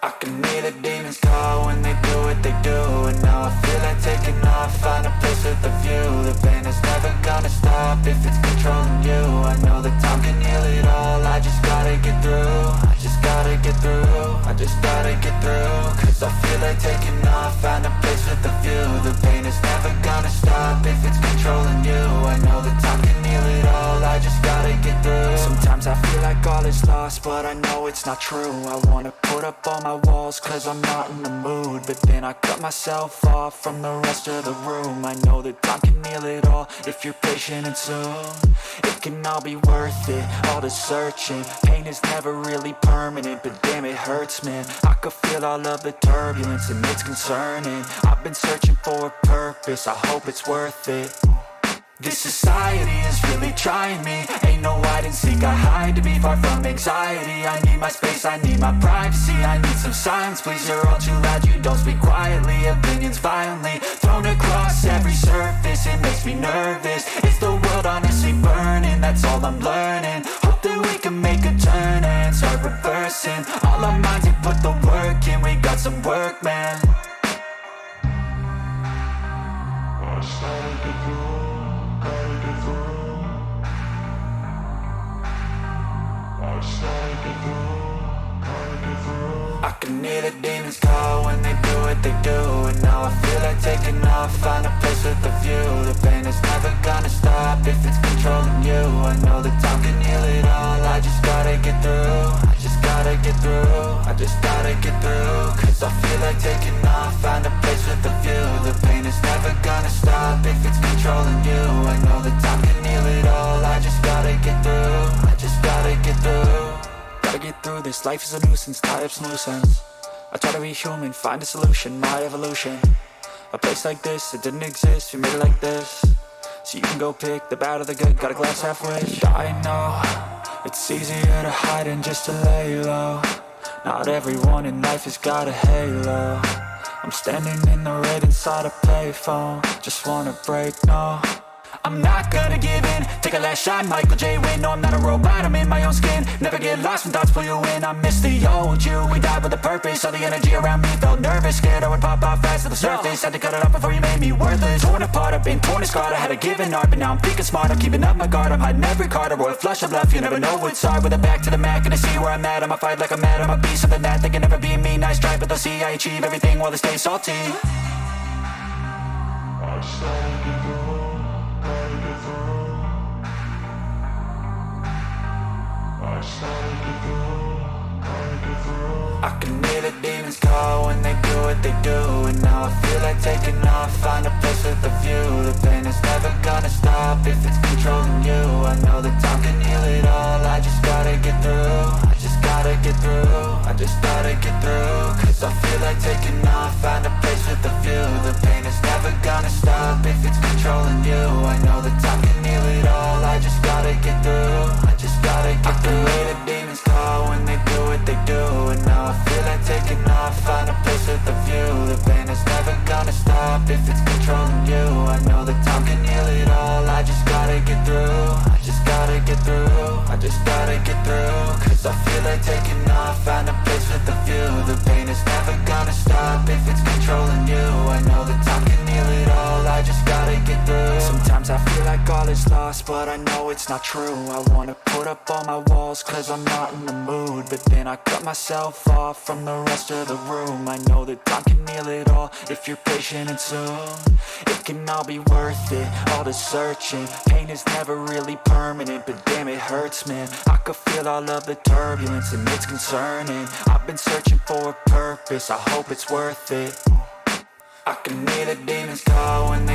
I can hear the demons call when they do what they do. And now I feel like taking off, find a place with a view. The pain is never gonna stop if it's controlling you. I know that time can heal it all, I just gotta get through. I just gotta get through, I just gotta get through. Cause I feel like taking off, find a place with a view. The pain is never gonna stop if it's controlling you. I know that time can heal it all, I just gotta get through. Sometimes I feel like all is lost, but I know it's not true. I wanna put up all my walls cause I'm not in the mood, but then I cut myself off from the rest of the room. I know that time can heal it all if you're patient, and soon it can all be worth it, all the searching. Pain is never really permanent, but damn it hurts, man. I could feel all of the turbulence and it's concerning. I've been searching for a purpose, I hope it's worth it. This society is really trying me. Ain't no hide and seek, I hide to be far from anxiety. I need my space, I need my privacy. I need some silence, please, you're all too loud. You don't speak quietly, opinions violently thrown across every surface. It makes me nervous, is the world honestly burning? That's all I'm learning. Hope that we can make a turn and start reversing all our minds and put the work in. We got some work, man. I can hear the demons call when they do what they do. And now I feel like taking off, find a place with a view. The pain is never gonna stop if it's controlling you. I know that time can heal it all, I just gotta get through. I just gotta get through, I just gotta get through. Cause I feel like taking off, find a place with a view. The pain is never gonna stop if it's controlling you. I know that time can heal it all, I just gotta get through. I just gotta get through. Gotta get through this, life is a nuisance, tie up some loose ends. I try to be human, find a solution, my evolution. A place like this, it didn't exist, we made it like this. So you can go pick the bad or the good, got a glass half wish. I know, it's easier to hide than just to lay low. Not everyone in life has got a halo. I'm standing in the red inside a payphone, just wanna break, no. I'm not gonna give in, take a last shot, Michael J. Win. No, I'm not a robot, I'm in my own skin. Never get lost when thoughts pull you in. I miss the old you, we died with a purpose. All the energy around me felt nervous, scared I would pop off fast to the surface. Had to cut it off before you made me worthless. Torn apart, I've been torn and scarred. I had a given art, but now I'm thinking smart. I'm keeping up my guard, I'm hiding every card. A royal flush of love, you never know what's hard. With a back to the mat, gonna see where I'm at. I'ma fight like I'm mad, I'ma be something that they can never be me. Nice try, but they'll see I achieve everything while they stay salty. I can hear the demons call when they do what they do. And now I feel like taking off, find a place with a view. The pain is never gonna stop if it's controlling you. I know that time can heal it all, I just gotta get through. I just gotta get through, I just gotta get through. Cause I feel like taking off, find a place with a view. The pain is never gonna stop if it's controlling you. I know that time can heal it all, I just gotta get through. I just gotta get through. I can hear the demons call when they do what they do. And now I feel like taking off, find a place with a view. The pain is never gonna stop if it's controlling you. I know that time can heal it all, I just gotta get through. I just gotta get through, I just gotta get through. Cause I feel like taking off, find a place with a view. The pain is never gonna stop if it's controlling you. I know that time can heal it all, I just gotta get through. Sometimes I feel like all is lost, but I know it's not true. I wanna put up all my walls cause I'm not in the mood, but then I cut myself off from the rest of the room. I know that time can heal it all if you're patient, and soon it can all be worth it, all the searching. Pain is never really permanent, but damn it hurts, man. I could feel all of the turbulence and it's concerning. I've been searching for a purpose, I hope it's worth it. I can hear the demons call when